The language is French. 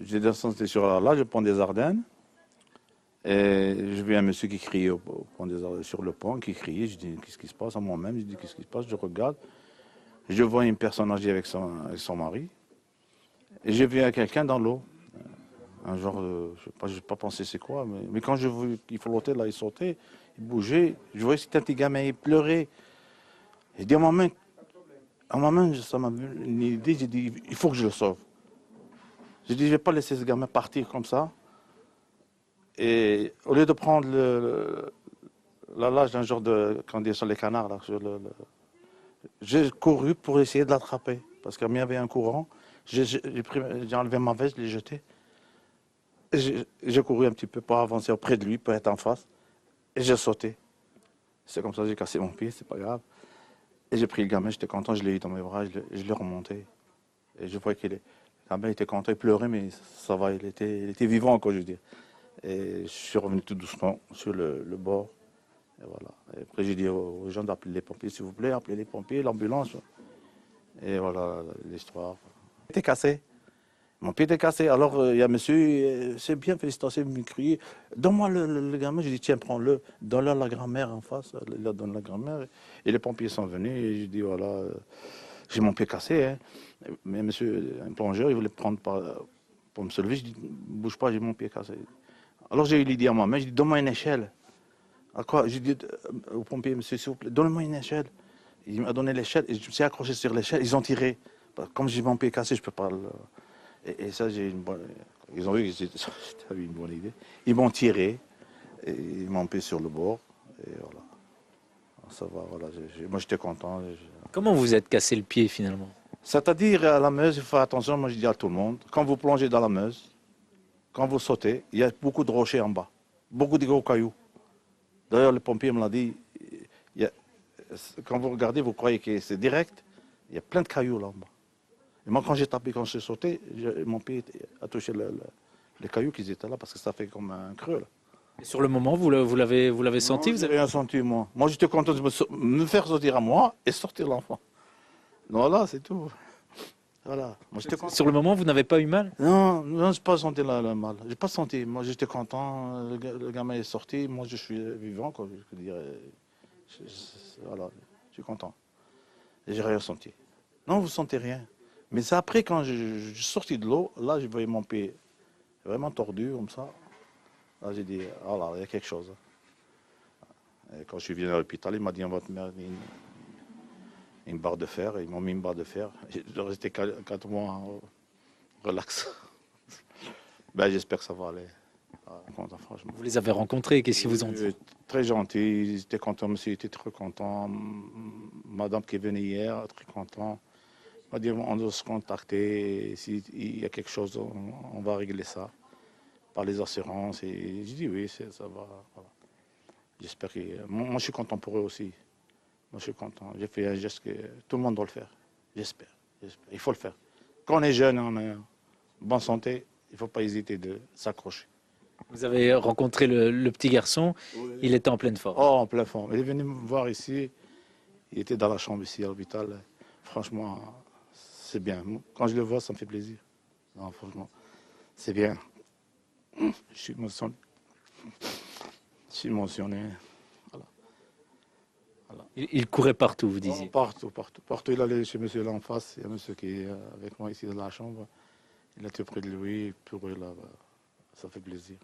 J'ai descendu sur là, je prends des Ardennes. Et je vois un monsieur qui crie sur le pont, qui crie. Je dis, qu'est-ce qui se passe à moi-même? Je dis, qu'est-ce qui se passe? Je regarde. Je vois une personne âgée avec son mari. Et je vois quelqu'un dans l'eau. Un genre, je n'ai pas pensé c'est quoi. Mais quand je vois qu'il flottait là, il sautait, il bougeait. Je voyais que c'était un petit gamin, il pleurait. J'ai dit à ma main, ça m'a vu une idée. J'ai dit, il faut que je le sauve. J'ai dit, je ne vais pas laisser ce gamin partir comme ça. Et au lieu de prendre la lâche d'un genre de, quand on dit sur les canards, là, j'ai couru pour essayer de l'attraper. Parce qu'il y avait un courant. J'ai enlevé ma veste, je l'ai jeté. J'ai couru un petit peu pour avancer auprès de lui, pour être en face. Et j'ai sauté. C'est comme ça que j'ai cassé mon pied, c'est pas grave. Et j'ai pris le gamin, j'étais content, je l'ai eu dans mes bras, je l'ai remonté. Et je voyais le gamin était content, il pleurait, mais ça va, il était vivant, quoi, je veux dire. Et je suis revenu tout doucement sur le bord. Et voilà. Et après, j'ai dit aux gens d'appeler les pompiers, s'il vous plaît, appelez les pompiers, l'ambulance. Et voilà l'histoire. Il était cassé. Mon pied était cassé. Alors, il y a un monsieur, c'est bien, félicitations, il me criait. Donne-moi le gamin. J'ai dit, tiens, prends-le. Donne-le à la grand-mère en face. Il a donné à la grand-mère. Et les pompiers sont venus. Et j'ai dit, voilà, j'ai mon pied cassé. Hein. Mais monsieur, un plongeur, il voulait prendre pour me soulever. Je dis, bouge pas, j'ai mon pied cassé. Alors, j'ai eu l'idée à moi-même. J'ai dit, donne-moi une échelle. À quoi? J'ai dit au pompier, monsieur, s'il vous plaît, donnez-moi une échelle. Il m'a donné l'échelle. Et je me suis accroché sur l'échelle. Ils ont tiré. Comme j'ai mon pied cassé, je ne peux pas le... Et ça, ils ont vu que j'avais une bonne idée. Ils m'ont tiré, et ils m'ont mis sur le bord, et voilà. Ça va, voilà. Moi, j'étais content. Comment vous êtes cassé le pied finalement? C'est-à-dire, à la Meuse, il faut faire attention, moi je dis à tout le monde, quand vous plongez dans la Meuse, quand vous sautez, il y a beaucoup de rochers en bas, beaucoup de gros cailloux. D'ailleurs, le pompier me l'a dit, il y a- quand vous regardez, vous croyez que c'est direct, il y a plein de cailloux là en bas. Et moi, quand j'ai tapé, quand j'ai sauté, mon pied a touché les cailloux qui étaient là, parce que ça fait comme un creux, là. Et sur le moment, vous l'avez senti? Non, j'ai rien senti, moi. Moi, j'étais content de me faire sortir à moi et sortir l'enfant. Voilà, c'est tout. Voilà. Moi, j'étais content. Sur le moment, vous n'avez pas eu mal? Non, non, j'ai pas senti le mal. J'ai pas senti. Moi, j'étais content. Le gamin est sorti. Moi, je suis vivant, quoi. Je veux dire, voilà, je suis content. Et j'ai rien senti. Non, vous sentez rien. Mais c'est après, quand je suis sorti de l'eau, là, je voyais mon pied vraiment tordu, comme ça. Là, j'ai dit, ah là, il y a quelque chose. Et quand je suis venu à l'hôpital, il m'a dit, on va te mettre une barre de fer. Ils m'ont mis une barre de fer. Je restais 4 mois relax. Ben, j'espère que ça va aller. Ah, content, franchement. Vous les avez rencontrés, qu'est-ce qu'ils vous ont dit? Très gentil, ils étaient contents, monsieur était très content. Madame qui est venue hier, très content. On m'a dit, on doit se contacter. S'il y a quelque chose, on va régler ça par les assurances. Et j'ai dit oui, ça va. Voilà. J'espère que. Moi, je suis content pour eux aussi. Moi, je suis content. J'ai fait un geste que tout le monde doit le faire. J'espère. Il faut le faire. Quand on est jeune, on est en bonne santé, il ne faut pas hésiter de s'accrocher. Vous avez rencontré le petit garçon, Oui. il était en pleine forme. Oh, en plein fond. Il est venu me voir ici. Il était dans la chambre ici à l'hôpital. Franchement, c'est bien. Quand je le vois, ça me fait plaisir. Non, franchement, c'est bien. Je suis émotionné. Je suis émotionné. Voilà. Voilà. Il courait partout, vous Oh, disiez. partout, partout. Partout, il allait chez monsieur là en face. Il y a monsieur qui est avec moi ici dans la chambre. Il était près de lui. Pour eux, là, ça fait plaisir.